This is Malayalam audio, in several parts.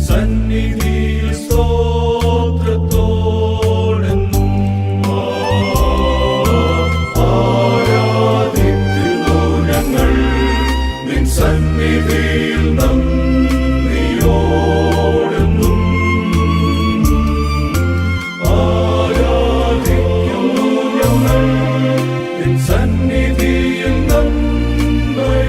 സന്നിധിയിൽ സ്തോത്രത്തോടെന്നും ആരാധിക്കുന്നു ഞങ്ങൾ നിൻ സന്നിധിയിൽ നന്ദിയോടെന്നും ആരാധിക്കുന്നു ഞങ്ങൾ നിൻ സന്നിധിയിൽ നന്ദിയോടെന്നും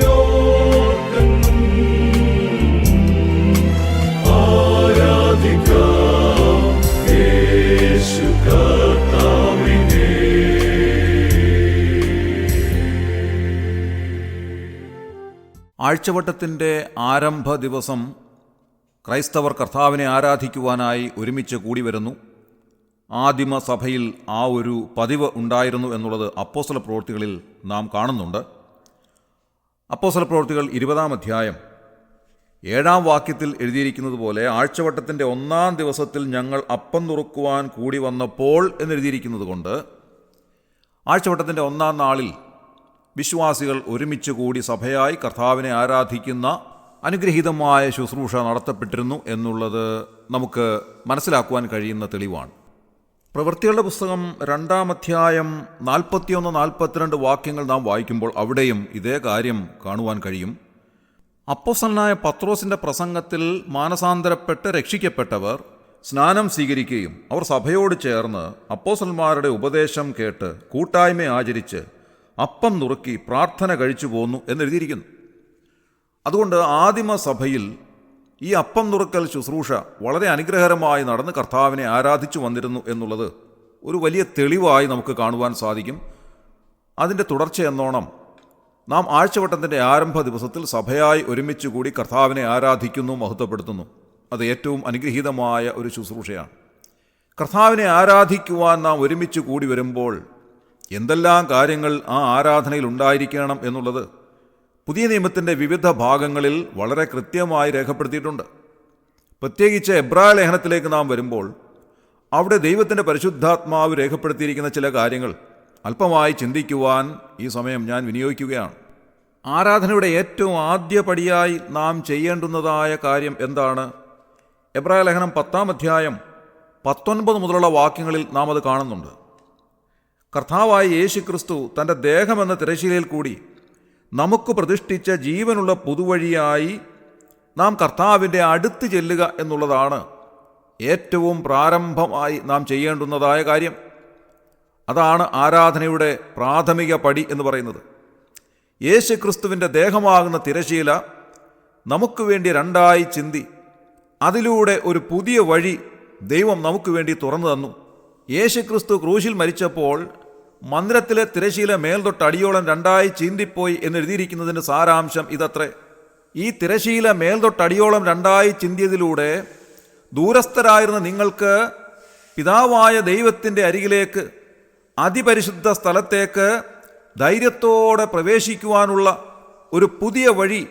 ആരാധിക്കാം യേശു കർത്താവിനെ. ആഴ്ചവട്ടത്തിൻ്റെ ആരംഭ ദിവസം ക്രൈസ്തവർ കർത്താവിനെ ആരാധിക്കുവാനായി ഒരുമിച്ച് കൂടി വരുന്നു. ആദിമ സഭയിൽ ആ ഒരു പതിവ് ഉണ്ടായിരുന്നു എന്നുള്ളത് അപ്പോസ്തല പ്രവൃത്തികളിൽ നാം കാണുന്നുണ്ട്. അപ്പോസ്തല പ്രവൃത്തികൾ 20-ാം അധ്യായം 7-ാം വാക്യത്തിൽ എഴുതിയിരിക്കുന്നത് പോലെ ആഴ്ചവട്ടത്തിൻ്റെ 1-ാം ദിവസത്തിൽ ഞങ്ങൾ അപ്പം നുറുക്കുവാൻ കൂടി വന്നപ്പോൾ എന്നെഴുതിയിരിക്കുന്നത് കൊണ്ട് ആഴ്ചവട്ടത്തിൻ്റെ 1-ാം നാളിൽ വിശ്വാസികൾ ഒരുമിച്ച് കൂടി സഭയായി കർത്താവിനെ ആരാധിക്കുന്ന അനുഗ്രഹീതമായ ശുശ്രൂഷ നടത്തപ്പെട്ടിരുന്നു എന്നുള്ളത് നമുക്ക് മനസ്സിലാക്കുവാൻ കഴിയുന്ന തെളിവാണ്. പ്രവൃത്തികളുടെ പുസ്തകം 2-ാം അധ്യായം 41-42 വാക്യങ്ങൾ നാം വായിക്കുമ്പോൾ അവിടെയും ഇതേ കാര്യം കാണുവാൻ കഴിയും. അപ്പോസ്തലനായ പത്രോസിൻ്റെ പ്രസംഗത്തിൽ മാനസാന്തരപ്പെട്ട് രക്ഷിക്കപ്പെട്ടവർ സ്നാനം സ്വീകരിക്കുകയും അവർ സഭയോട് ചേർന്ന് അപ്പോസ്തലന്മാരുടെ ഉപദേശം കേട്ട് കൂട്ടായ്മ ആചരിച്ച് അപ്പം നുറുക്കി പ്രാർത്ഥന കഴിച്ചു പോന്നു എന്നെഴുതിയിരിക്കുന്നു. അതുകൊണ്ട് ആദിമ സഭയിൽ ഈ അപ്പം നുറുക്കൽ ശുശ്രൂഷ വളരെ അനുഗ്രഹകരമായി നടന്ന് കർത്താവിനെ ആരാധിച്ചു വന്നിരുന്നു എന്നുള്ളത് ഒരു വലിയ തെളിവായി നമുക്ക് കാണുവാൻ സാധിക്കും. അതിൻ്റെ തുടർച്ചയെന്നോണം നാം ആഴ്ചവട്ടത്തിൻ്റെ ആരംഭ ദിവസത്തിൽ സഭയായി ഒരുമിച്ച് കൂടി കർത്താവിനെ ആരാധിക്കുന്നു, മഹത്വപ്പെടുത്തുന്നു. അത് ഏറ്റവും അനുഗ്രഹീതമായ ഒരു ശുശ്രൂഷയാണ്. കർത്താവിനെ ആരാധിക്കുവാൻ നാം ഒരുമിച്ച് കൂടി വരുമ്പോൾ എന്തെല്ലാം കാര്യങ്ങൾ ആ ആരാധനയിൽ ഉണ്ടായിരിക്കണം എന്നുള്ളത് പുതിയ നിയമത്തിൻ്റെ വിവിധ ഭാഗങ്ങളിൽ വളരെ കൃത്യമായി രേഖപ്പെടുത്തിയിട്ടുണ്ട്. പ്രത്യേകിച്ച് എബ്രായ ലേഖനത്തിലേക്ക് നാം വരുമ്പോൾ അവിടെ ദൈവത്തിൻ്റെ പരിശുദ്ധാത്മാവ് രേഖപ്പെടുത്തിയിരിക്കുന്ന ചില കാര്യങ്ങൾ അല്പമായി ചിന്തിക്കുവാൻ ഈ സമയം ഞാൻ വിനിയോഗിക്കുകയാണ്. ആരാധനയുടെ ഏറ്റവും ആദ്യപടിയായി നാം ചെയ്യേണ്ടുന്നതായ കാര്യം എന്താണ്? എബ്രായ ലേഖനം 10-ാം അധ്യായം 19 മുതലുള്ള വാക്യങ്ങളിൽ നാം അത് കാണുന്നുണ്ട്. കർത്താവായ യേശു ക്രിസ്തു തൻ്റെ ദേഹമെന്ന തിരശ്ശീലയിൽ കൂടി നമുക്ക് പ്രതിഷ്ഠിച്ച ജീവനുള്ള പുതുവഴിയായി നാം കർത്താവിൻ്റെ അടുത്ത് ചെല്ലുക എന്നുള്ളതാണ് ഏറ്റവും പ്രാരംഭമായി നാം ചെയ്യേണ്ടുന്നതായ കാര്യം. അതാണ് ആരാധനയുടെ പ്രാഥമിക പടി എന്ന് പറയുന്നത്. യേശു ക്രിസ്തുവിൻ്റെ ദേഹമാകുന്ന തിരശ്ശീല നമുക്ക് വേണ്ടി രണ്ടായി ചിന്തി അതിലൂടെ ഒരു പുതിയ വഴി ദൈവം നമുക്ക് വേണ്ടി തുറന്നു തന്നു. യേശു ക്രിസ്തു ക്രൂശിൽ മരിച്ചപ്പോൾ മന്ദിരത്തിലെ തിരശ്ശീല മേൽതൊട്ട് അടിയോളം രണ്ടായി ചീന്തിപ്പോയി എന്നെഴുതിയിരിക്കുന്നതിൻ്റെ സാരാംശം ഇതത്രേ. ഈ തിരശ്ശീല മേൽതൊട്ട് അടിയോളം രണ്ടായി ചിന്തിയതിലൂടെ ദൂരസ്ഥരായിരുന്ന നിങ്ങൾക്ക് പിതാവായ ദൈവത്തിൻ്റെ അരികിലേക്ക് അതിപരിശുദ്ധ സ്ഥലത്തേക്ക് ധൈര്യത്തോടെ പ്രവേശിക്കുവാനുള്ള ഒരു പുതിയ വഴി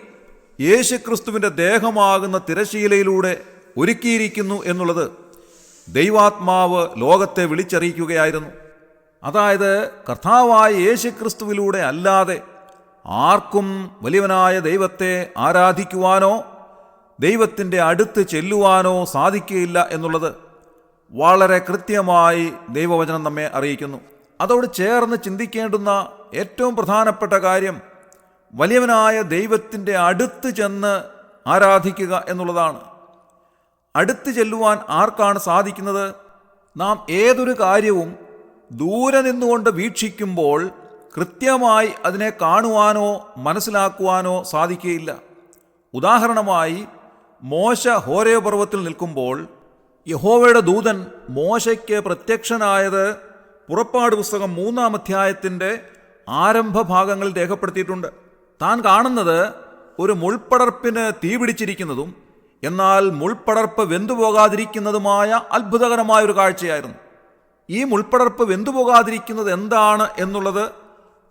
യേശു ക്രിസ്തുവിൻ്റെ ദേഹമാകുന്ന തിരശ്ശീലയിലൂടെ ഒരുക്കിയിരിക്കുന്നു എന്നുള്ളത് ദൈവാത്മാവ് ലോകത്തെ വിളിച്ചറിയിക്കുകയായിരുന്നു. അതായത് കർത്താവായ യേശു ക്രിസ്തുവിലൂടെ അല്ലാതെ ആർക്കും വലിയവനായ ദൈവത്തെ ആരാധിക്കുവാനോ ദൈവത്തിൻ്റെ അടുത്ത് ചെല്ലുവാനോ സാധിക്കുകയില്ല എന്നുള്ളത് വളരെ കൃത്യമായി ദൈവവചനം നമ്മെ അറിയിക്കുന്നു. അതോട് ചേർന്ന് ചിന്തിക്കേണ്ടുന്ന ഏറ്റവും പ്രധാനപ്പെട്ട കാര്യം വലിയവനായ ദൈവത്തിൻ്റെ അടുത്ത് ചെന്ന് ആരാധിക്കുക എന്നുള്ളതാണ്. അടുത്ത് ചെല്ലുവാൻ ആർക്കാണ് സാധിക്കുന്നത്? നാം ഏതൊരു കാര്യവും ദൂരെ നിന്നുകൊണ്ട് വീക്ഷിക്കുമ്പോൾ കൃത്യമായി അതിനെ കാണുവാനോ മനസ്സിലാക്കുവാനോ സാധിക്കുകയില്ല. ഉദാഹരണമായി മോശ ഹോരേ പർവ്വതത്തിൽ നിൽക്കുമ്പോൾ യഹോവയുടെ ദൂതൻ മോശയ്ക്ക് പ്രത്യക്ഷനായത് പുറപ്പാട് പുസ്തകം 3-ാം അധ്യായത്തിൻ്റെ ആരംഭ ഭാഗങ്ങളിൽ രേഖപ്പെടുത്തിയിട്ടുണ്ട്. താൻ കാണുന്നത് ഒരു മുൾപ്പടർപ്പിന് തീപിടിച്ചിരിക്കുന്നതും എന്നാൽ മുൾപ്പടർപ്പ് വെന്തുപോകാതിരിക്കുന്നതുമായ അത്ഭുതകരമായൊരു കാഴ്ചയായിരുന്നു. ഈ മുൾപ്പടർപ്പ് വെന്തുപോകാതിരിക്കുന്നത് എന്താണ് എന്നുള്ളത്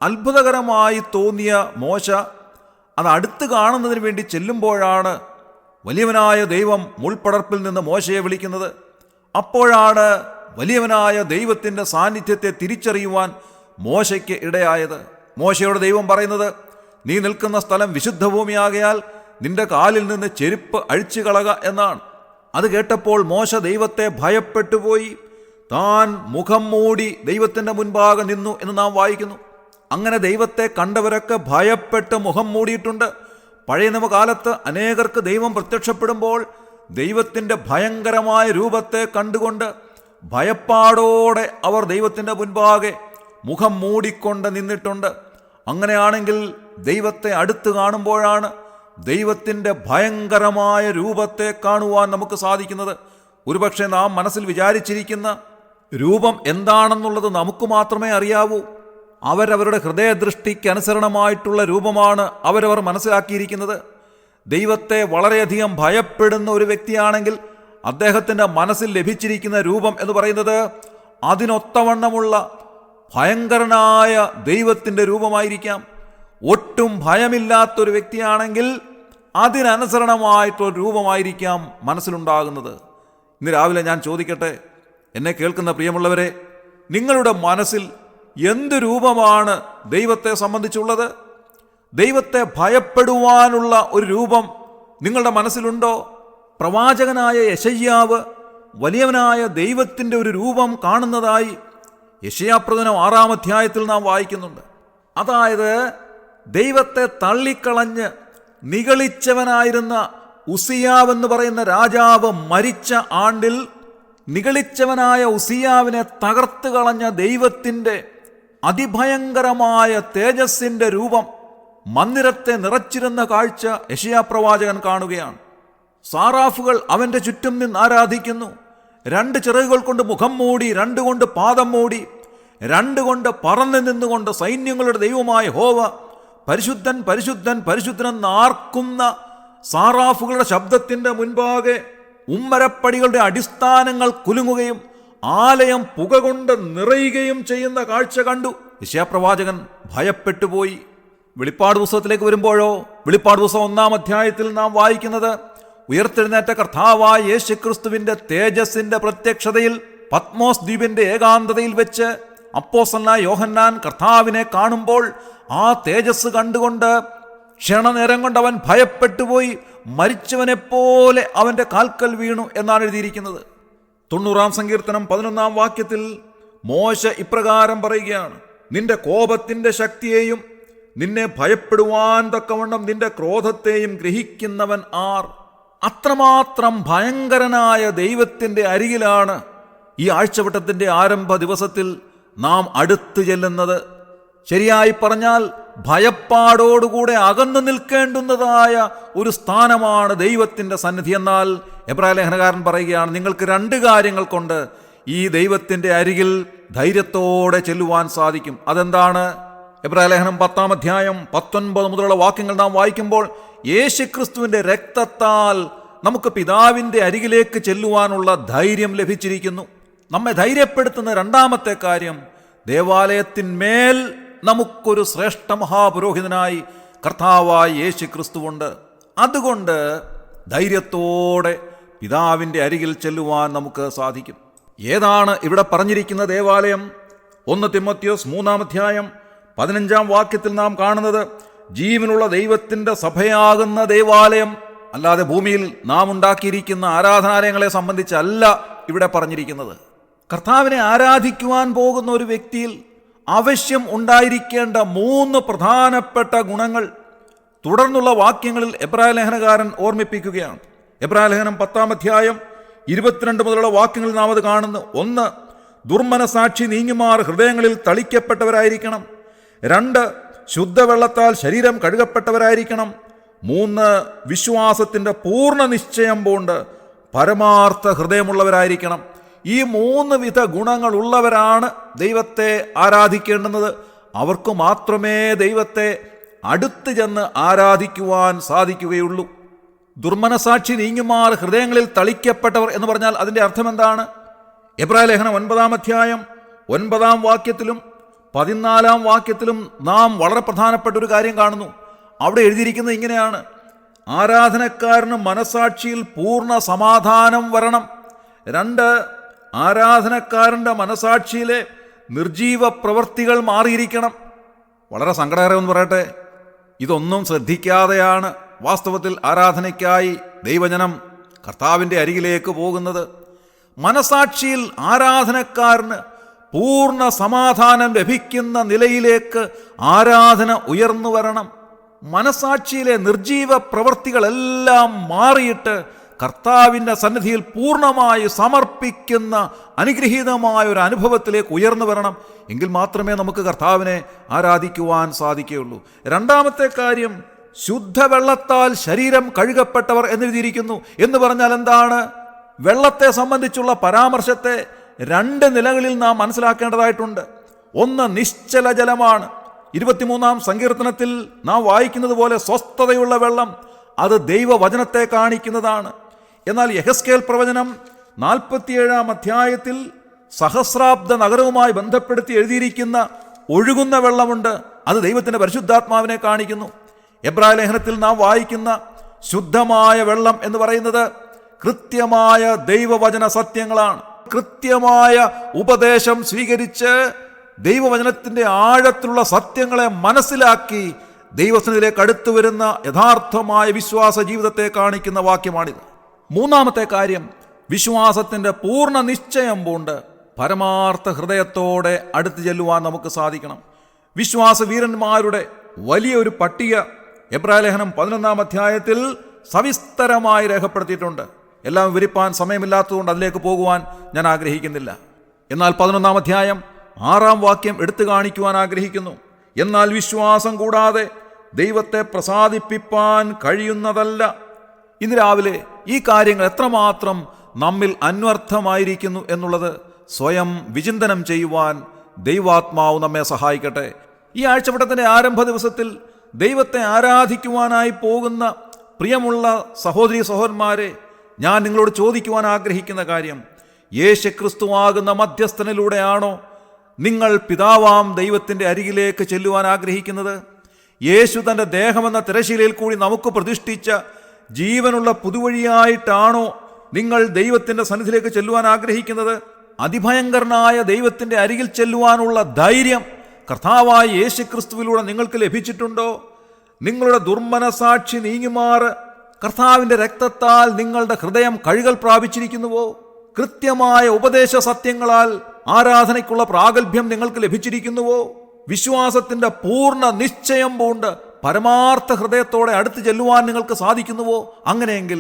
അത്ഭുതകരമായി തോന്നിയ മോശ അത് അടുത്ത് കാണുന്നതിന് വേണ്ടി ചെല്ലുമ്പോഴാണ് വലിയവനായ ദൈവം മുൾപ്പടർപ്പിൽ നിന്ന് മോശയെ വിളിക്കുന്നത്. അപ്പോഴാണ് വലിയവനായ ദൈവത്തിൻ്റെ സാന്നിധ്യത്തെ തിരിച്ചറിയുവാൻ മോശയ്ക്ക് ഇടയായത്. മോശയോട് ദൈവം പറയുന്നത്, നീ നിൽക്കുന്ന സ്ഥലം വിശുദ്ധ ഭൂമിയാകയാൽ നിന്റെ കാലിൽ നിന്ന് ചെരുപ്പ് അഴിച്ചു കളക എന്നാണ്. അത് കേട്ടപ്പോൾ മോശ ദൈവത്തെ ഭയപ്പെട്ടുപോയി താൻ മുഖം മൂടി ദൈവത്തിൻ്റെ മുൻപാകെ നിന്നു എന്ന് നാം വായിക്കുന്നു. അങ്ങനെ ദൈവത്തെ കണ്ടവരൊക്കെ ഭയപ്പെട്ട് മുഖം മൂടിയിട്ടുണ്ട്. പഴയ നിയമകാലത്ത് അനേകർക്ക് ദൈവം പ്രത്യക്ഷപ്പെടുമ്പോൾ ദൈവത്തിൻ്റെ ഭയങ്കരമായ രൂപത്തെ കണ്ടുകൊണ്ട് ഭയപ്പാടോടെ അവർ ദൈവത്തിൻ്റെ മുൻപാകെ മുഖം മൂടിക്കൊണ്ട് നിന്നിട്ടുണ്ട്. അങ്ങനെയാണെങ്കിൽ ദൈവത്തെ അടുത്ത് കാണുമ്പോഴാണ് ദൈവത്തിൻ്റെ ഭയങ്കരമായ രൂപത്തെ കാണുവാൻ നമുക്ക് സാധിക്കുന്നത്. ഒരുപക്ഷെ നാം മനസ്സിൽ വിചാരിച്ചിരിക്കുന്ന രൂപം എന്താണെന്നുള്ളത് നമുക്ക് മാത്രമേ അറിയാവൂ. അവരവരുടെ ഹൃദയദൃഷ്ടിക്ക് അനുസരണമായിട്ടുള്ള രൂപമാണ് അവരവർ മനസ്സിലാക്കിയിരിക്കുന്നത്. ദൈവത്തെ വളരെയധികം ഭയപ്പെടുന്ന ഒരു വ്യക്തിയാണെങ്കിൽ അദ്ദേഹത്തിൻ്റെ മനസ്സിൽ ലഭിച്ചിരിക്കുന്ന രൂപം എന്ന് പറയുന്നത് അതിനൊത്തവണ്ണമുള്ള ഭയങ്കരനായ ദൈവത്തിൻ്റെ രൂപമായിരിക്കാം. ഒട്ടും ഭയമില്ലാത്തൊരു വ്യക്തിയാണെങ്കിൽ അതിനനുസരണമായിട്ടൊരു രൂപമായിരിക്കാം മനസ്സിലുണ്ടാകുന്നത്. ഇന്ന് രാവിലെ ഞാൻ ചോദിക്കട്ടെ, എന്നെ കേൾക്കുന്ന പ്രിയമുള്ളവരെ, നിങ്ങളുടെ മനസ്സിൽ എന്ത് രൂപമാണ് ദൈവത്തെ സംബന്ധിച്ചുള്ളത്? ദൈവത്തെ ഭയപ്പെടുവാനുള്ള ഒരു രൂപം നിങ്ങളുടെ മനസ്സിലുണ്ടോ? പ്രവാചകനായ യെശയ്യാവ് വലിയവനായ ദൈവത്തിൻ്റെ ഒരു രൂപം കാണുന്നതായി യെശയ്യാപ്രവചനം 6-ാം അധ്യായത്തിൽ നാം വായിക്കുന്നുണ്ട്. അതായത് ദൈവത്തെ തള്ളിക്കളഞ്ഞ് നിഗളിച്ചവനായിരുന്ന ഉസിയാവെന്ന് പറയുന്ന രാജാവ് മരിച്ച ആണ്ടിൽ നിഗളിച്ചവനായ ഉസിയാവിനെ തകർത്ത് കളഞ്ഞ ദൈവത്തിൻ്റെ അതിഭയങ്കരമായ തേജസ്സിൻ്റെ രൂപം മന്ദിരത്തെ നിറച്ചിരുന്ന കാഴ്ച യെശയ്യാപ്രവാചകൻ കാണുകയാണ്. സാറാഫുകൾ അവൻ്റെ ചുറ്റും നിന്ന് ആരാധിക്കുന്നു. 2 ചിറകുകൾ കൊണ്ട് മുഖം മൂടി, 2 കൊണ്ട് പാദം മൂടി, 2 കൊണ്ട് പറന്നു നിന്നുകൊണ്ട് സൈന്യങ്ങളുടെ ദൈവമായ യഹോവ പരിശുദ്ധൻ പരിശുദ്ധൻ പരിശുദ്ധനെന്ന് ആർക്കുന്ന സാറാഫുകളുടെ ശബ്ദത്തിൻ്റെ മുൻപാകെ ഉമ്മരപ്പടികളുടെ അടിസ്ഥാനങ്ങൾ കുലുങ്ങുകയും ആലയം പുക കൊണ്ട് നിറയുകയും ചെയ്യുന്ന കാഴ്ച കണ്ടു. യെശയ്യാപ്രവാചകൻ ഭയപ്പെട്ടുപോയി. വെളിപ്പാട് പുസ്തകത്തിലേക്ക് വരുമ്പോഴോ, വെളിപ്പാട് പുസ്തകം 1-ാം അധ്യായത്തിൽ നാം വായിക്കുന്നത് ഉയർത്തെഴുന്നേറ്റ കർത്താവായ യേശുക്രിസ്തുവിൻ്റെ തേജസ്സിൻ്റെ പ്രത്യക്ഷതയിൽ പത്മോസ് ദ്വീപിൻ്റെ ഏകാന്തതയിൽ വെച്ച് അപ്പോസ്തലനായ യോഹന്നാൻ കർത്താവിനെ കാണുമ്പോൾ ആ തേജസ് കണ്ടുകൊണ്ട് ക്ഷണനേരം കൊണ്ട് അവൻ ഭയപ്പെട്ടുപോയി, മരിച്ചവനെപ്പോലെ അവൻ്റെ കാൽക്കൽ വീണു എന്നാണ് എഴുതിയിരിക്കുന്നത്. 90-ാം സങ്കീർത്തനം 11-ാം വാക്യത്തിൽ മോശ ഇപ്രകാരം പറയുകയാണ്: നിന്റെ കോപത്തിൻ്റെ ശക്തിയെയും നിന്നെ ഭയപ്പെടുവാൻ തക്കവണ്ണം നിന്റെ ക്രോധത്തെയും ഗ്രഹിക്കുന്നവൻ ആർ? അത്രമാത്രം ഭയങ്കരനായ ദൈവത്തിൻ്റെ അരികിലാണ് ഈ ആഴ്ചവട്ടത്തിൻ്റെ ആരംഭ ദിവസത്തിൽ നാം അടുത്തു ചെല്ലുന്നത്. ശരിയായി പറഞ്ഞാൽ ഭയപ്പാടോടുകൂടെ അകന്നു നിൽക്കേണ്ടുന്നതായ ഒരു സ്ഥാനമാണ് ദൈവത്തിൻ്റെ സന്നിധി. എന്നാൽ എബ്രായ ലേഖനകാരൻ പറയുകയാണ്, നിങ്ങൾക്ക് 2 കാര്യങ്ങൾ കൊണ്ട് ഈ ദൈവത്തിൻ്റെ അരികിൽ ധൈര്യത്തോടെ ചെല്ലുവാൻ സാധിക്കും. അതെന്താണ്? എബ്രായ ലേഖനം 10-ാം അധ്യായം 19 മുതലുള്ള വാക്യങ്ങൾ നാം വായിക്കുമ്പോൾ യേശുക്രിസ്തുവിൻ്റെ രക്തത്താൽ നമുക്ക് പിതാവിൻ്റെ അരികിലേക്ക് ചെല്ലുവാനുള്ള ധൈര്യം ലഭിച്ചിരിക്കുന്നു. നമ്മെ ധൈര്യപ്പെടുത്തുന്ന 2-ാമത്തെ കാര്യം, ദേവാലയത്തിന്മേൽ നമുക്കൊരു ശ്രേഷ്ഠ മഹാപുരോഹിതനായി കർത്താവായ യേശുക്രിസ്തുവുണ്ട്. അതുകൊണ്ട് ധൈര്യത്തോടെ പിതാവിൻ്റെ അരികിൽ ചെല്ലുവാൻ നമുക്ക് സാധിക്കും. ഏതാണ് ഇവിടെ പറഞ്ഞിരിക്കുന്ന ദേവാലയം? 1 തിമോത്തിയോസ് 3-ാം അധ്യായം 15-ാം വാക്യത്തിൽ നാം കാണുന്നത് ജീവനുള്ള ദൈവത്തിൻ്റെ സഭയാകുന്ന ദേവാലയം, അല്ലാതെ ഭൂമിയിൽ നാം ഉണ്ടാക്കിയിരിക്കുന്ന ആരാധനാലയങ്ങളെ സംബന്ധിച്ചല്ല ഇവിടെ പറഞ്ഞിരിക്കുന്നത്. കർത്താവിനെ ആരാധിക്കുവാൻ പോകുന്ന ഒരു വ്യക്തിയിൽ അവശ്യം ഉണ്ടായിരിക്കേണ്ട 3 പ്രധാനപ്പെട്ട ഗുണങ്ങൾ തുടർന്നുള്ള വാക്യങ്ങളിൽ എബ്രായ ലേഖനകാരൻ ഓർമ്മിപ്പിക്കുകയാണ്. എബ്രായ ലേഖനം 10-ാം അധ്യായം 22 മുതലുള്ള വാക്യങ്ങളിൽ നാം അത് കാണുന്നു. 1, ദുർമനസാക്ഷി നീങ്ങുമാർ ഹൃദയങ്ങളിൽ തളിക്കപ്പെട്ടവരായിരിക്കണം. 2, ശുദ്ധവെള്ളത്താൽ ശരീരം കഴുകപ്പെട്ടവരായിരിക്കണം. 3, വിശ്വാസത്തിൻ്റെ പൂർണ്ണ നിശ്ചയം പൂണ്ട് പരമാർത്ഥ ഹൃദയമുള്ളവരായിരിക്കണം. ഈ 3 വിധ ഗുണങ്ങളുള്ളവരാണ് ദൈവത്തെ ആരാധിക്കേണ്ടുന്നത്. അവർക്ക് മാത്രമേ ദൈവത്തെ അടുത്ത് ചെന്ന് ആരാധിക്കുവാൻ സാധിക്കുകയുള്ളൂ. ദുർമനസാക്ഷി നീങ്ങുമാർ ഹൃദയങ്ങളിൽ തളിക്കപ്പെട്ടവർ എന്ന് പറഞ്ഞാൽ അതിൻ്റെ അർത്ഥം എന്താണ്? എബ്രായ ലേഖനം 9-ാം അധ്യായം 9-ാം വാക്യത്തിലും 14-ാം വാക്യത്തിലും നാം വളരെ പ്രധാനപ്പെട്ട ഒരു കാര്യം കാണുന്നു. അവിടെ എഴുതിയിരിക്കുന്നത് ഇങ്ങനെയാണ്: ആരാധനക്കാരന് മനസാക്ഷിയിൽ പൂർണ്ണ സമാധാനം വരണം. 2, ആരാധനക്കാരൻ്റെ മനസാക്ഷിയിലെ നിർജീവ പ്രവൃത്തികൾ മാറിയിരിക്കണം. വളരെ സങ്കടകരമെന്ന് പറയട്ടെ, ഇതൊന്നും ശ്രദ്ധിക്കാതെയാണ് വാസ്തവത്തിൽ ആരാധനയ്ക്കായി ദൈവജനം കർത്താവിൻ്റെ അരികിലേക്ക് പോകുന്നത്. മനസാക്ഷിയിൽ ആരാധനക്കാരന് പൂർണ്ണ സമാധാനം ലഭിക്കുന്ന നിലയിലേക്ക് ആരാധന ഉയർന്നു വരണം. മനസാക്ഷിയിലെ നിർജീവ പ്രവൃത്തികളെല്ലാം മാറിയിട്ട് കർത്താവിൻ്റെ സന്നിധിയിൽ പൂർണ്ണമായി സമർപ്പിക്കുന്ന അനുഗ്രഹീതമായ ഒരു അനുഭവത്തിലേക്ക് ഉയർന്നു വരണം. എങ്കിൽ മാത്രമേ നമുക്ക് കർത്താവിനെ ആരാധിക്കുവാൻ സാധിക്കുകയുള്ളൂ. രണ്ടാമത്തെ കാര്യം, ശുദ്ധവെള്ളത്താൽ ശരീരം കഴുകപ്പെട്ടവർ എന്നെഴുതിയിരിക്കുന്നു. എന്ന് പറഞ്ഞാൽ എന്താണ്? വെള്ളത്തെ സംബന്ധിച്ചുള്ള പരാമർശത്തെ രണ്ട് നിലകളിൽ നാം മനസ്സിലാക്കേണ്ടതായിട്ടുണ്ട്. ഒന്ന് നിശ്ചല ജലമാണ്. 23-ാം സങ്കീർത്തനത്തിൽ നാം വായിക്കുന്നത് പോലെ സ്വസ്ഥതയുള്ള വെള്ളം, അത് ദൈവവചനത്തെ കാണിക്കുന്നതാണ്. എന്നാൽ യെഹെസ്കേൽ പ്രവചനം 47-ാം അധ്യായത്തിൽ സഹസ്രാബ്ദ നഗരവുമായി ബന്ധപ്പെടുത്തി എഴുതിയിരിക്കുന്ന ഒഴുകുന്ന വെള്ളമുണ്ട്, അത് ദൈവത്തിൻ്റെ പരിശുദ്ധാത്മാവിനെ കാണിക്കുന്നു. എബ്രായ ലേഖനത്തിൽ നാം വായിക്കുന്ന ശുദ്ധമായ വെള്ളം എന്ന് പറയുന്നത് കൃത്യമായ ദൈവവചന സത്യങ്ങളാണ്. കൃത്യമായ ഉപദേശം സ്വീകരിച്ച് ദൈവവചനത്തിൻ്റെ ആഴത്തിലുള്ള സത്യങ്ങളെ മനസ്സിലാക്കി ദൈവസന്നിധിയിലേക്ക് അടുത്തു വരുന്ന യഥാർത്ഥമായ വിശ്വാസ ജീവിതത്തെ കാണിക്കുന്ന വാക്യമാണിത്. മൂന്നാമത്തെ കാര്യം, വിശ്വാസത്തിൻ്റെ പൂർണ്ണ നിശ്ചയം പൂണ്ട് പരമാർത്ഥ ഹൃദയത്തോടെ അടുത്ത് ചെല്ലുവാൻ നമുക്ക് സാധിക്കണം. വിശ്വാസ വീരന്മാരുടെ വലിയൊരു പട്ടിക എബ്രായ ലേഖനം 11-ാം അധ്യായത്തിൽ സവിസ്തരമായി രേഖപ്പെടുത്തിയിട്ടുണ്ട്. എല്ലാം വിവരിപ്പാൻ സമയമില്ലാത്തതുകൊണ്ട് അതിലേക്ക് പോകുവാൻ ഞാൻ ആഗ്രഹിക്കുന്നില്ല. എന്നാൽ 11-ാം അധ്യായം 6-ാം വാക്യം എടുത്തു കാണിക്കുവാൻ ആഗ്രഹിക്കുന്നു. എന്നാൽ വിശ്വാസം കൂടാതെ ദൈവത്തെ പ്രസാദിപ്പിപ്പാൻ കഴിയുന്നതല്ല. ഇന്ന് രാവിലെ ഈ കാര്യങ്ങൾ എത്രമാത്രം നമ്മിൽ അന്വർത്ഥമായിരിക്കുന്നു എന്നുള്ളത് സ്വയം വിചിന്തനം ചെയ്യുവാൻ ദൈവാത്മാവ് നമ്മെ സഹായിക്കട്ടെ. ഈ ആഴ്ചവട്ടത്തിൻ്റെ ആരംഭ ദിവസത്തിൽ ദൈവത്തെ ആരാധിക്കുവാനായി പോകുന്ന പ്രിയമുള്ള സഹോദരീ സഹോദരന്മാരെ, ഞാൻ നിങ്ങളോട് ചോദിക്കുവാൻ ആഗ്രഹിക്കുന്ന കാര്യം, യേശുക്രിസ്തുവാകുന്ന മധ്യസ്ഥനിലൂടെയാണോ നിങ്ങൾ പിതാവാം ദൈവത്തിൻ്റെ അരികിലേക്ക് ചെല്ലുവാൻ ആഗ്രഹിക്കുന്നത്? യേശു തൻ്റെ ദേഹമെന്ന തിരശീലയിൽ കൂടി നമുക്ക് പ്രതിഷ്ഠിച്ച ജീവനുള്ള പുതുവഴിയായിട്ടാണോ നിങ്ങൾ ദൈവത്തിൻ്റെ സന്നിധിയിലേക്ക് ചെല്ലുവാൻ ആഗ്രഹിക്കുന്നത്? അതിഭയങ്കരനായ ദൈവത്തിൻ്റെ അരികിൽ ചെല്ലുവാനുള്ള ധൈര്യം കർത്താവായ യേശുക്രിസ്തുവിലൂടെ നിങ്ങൾക്ക് ലഭിച്ചിട്ടുണ്ടോ? നിങ്ങളുടെ ദുർമനസാക്ഷി നീങ്ങിമാറ് കർത്താവിൻ്റെ രക്തത്താൽ നിങ്ങളുടെ ഹൃദയം കഴുകൽ പ്രാപിച്ചിരിക്കുന്നുവോ? കൃത്യമായ ഉപദേശ സത്യങ്ങളാൽ ആരാധനയ്ക്കുള്ള പ്രാഗൽഭ്യം നിങ്ങൾക്ക് ലഭിച്ചിരിക്കുന്നുവോ? വിശ്വാസത്തിൻ്റെ പൂർണ്ണ നിശ്ചയം പൂണ്ട് പരമാർത്ഥ ഹൃദയത്തോടെ അടുത്ത് ചെല്ലുവാൻ നിങ്ങൾക്ക് സാധിക്കുന്നുവോ? അങ്ങനെയെങ്കിൽ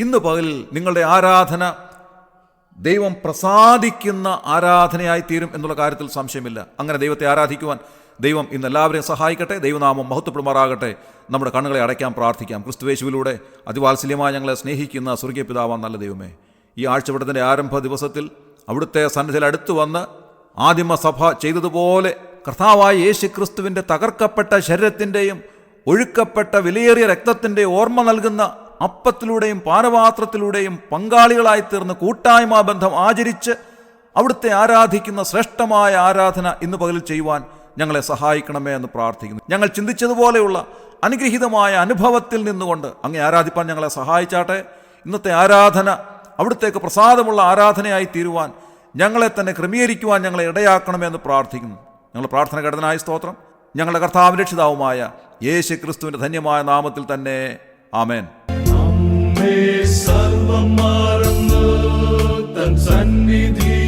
ഇന്ന് പകൽ നിങ്ങളുടെ ആരാധന ദൈവം പ്രസാദിക്കുന്ന ആരാധനയായി തീരും എന്നുള്ള കാര്യത്തിൽ സംശയമില്ല. അങ്ങനെ ദൈവത്തെ ആരാധിക്കുവാൻ ദൈവം ഇന്ന് എല്ലാവരെയും സഹായിക്കട്ടെ. ദൈവനാമം മഹത്വപ്പെടുമാറാകട്ടെ. നമ്മുടെ കണ്ണുകളെ അടയ്ക്കാൻ പ്രാർത്ഥിക്കാം. ക്രിസ്തുയേശുവിലൂടെ അതിവാത്സല്യമായി ഞങ്ങളെ സ്നേഹിക്കുന്ന സ്വർഗീയ പിതാവാം നല്ല ദൈവമേ, ഈ ആഴ്ചവട്ടത്തിൻ്റെ ആരംഭ ദിവസത്തിൽ അവിടുത്തെ സന്നിധിയിൽ അടുത്തു വന്ന് ആദിമസഭ ചെയ്തതുപോലെ കർത്താവായ യേശുക്രിസ്തുവിൻ്റെ തകർക്കപ്പെട്ട ശരീരത്തിൻ്റെയും ഒഴുക്കപ്പെട്ട വിലയേറിയ രക്തത്തിൻ്റെ ഓർമ്മ നൽകുന്ന അപ്പത്തിലൂടെയും പാനപാത്രത്തിലൂടെയും പങ്കാളികളായി തീർന്ന് കൂട്ടായ്മ ബന്ധം ആചരിച്ച് അവിടുത്തെ ആരാധിക്കുന്ന ശ്രേഷ്ഠമായ ആരാധന ഇന്ന് പകലിൽ ചെയ്യുവാൻ ഞങ്ങളെ സഹായിക്കണമേ എന്ന് പ്രാർത്ഥിക്കുന്നു. ഞങ്ങൾ ചിന്തിച്ചതുപോലെയുള്ള അനുഗ്രഹീതമായ അനുഭവത്തിൽ നിന്നുകൊണ്ട് അങ്ങേ ആരാധിപ്പാൻ ഞങ്ങളെ സഹായിച്ചാട്ടെ. ഇന്നത്തെ ആരാധന അവിടുത്തേക്ക് പ്രസാദമുള്ള ആരാധനയായി തീരുവാൻ ഞങ്ങളെ തന്നെ ക്രമീകരിക്കുവാൻ ഞങ്ങളെ ഇടയാക്കണമെന്ന് പ്രാർത്ഥിക്കുന്നു. ഞങ്ങളുടെ പ്രാർത്ഥന കേട്ടതിനായി സ്തോത്രം. ഞങ്ങളുടെ കർത്താവിൻ രക്ഷിതാവുമായ യേശു ക്രിസ്തുവിൻ്റെ ധന്യമായ നാമത്തിൽ തന്നെ ആമേൻ. സർവം മറന്ന് തൻ സന്നിധി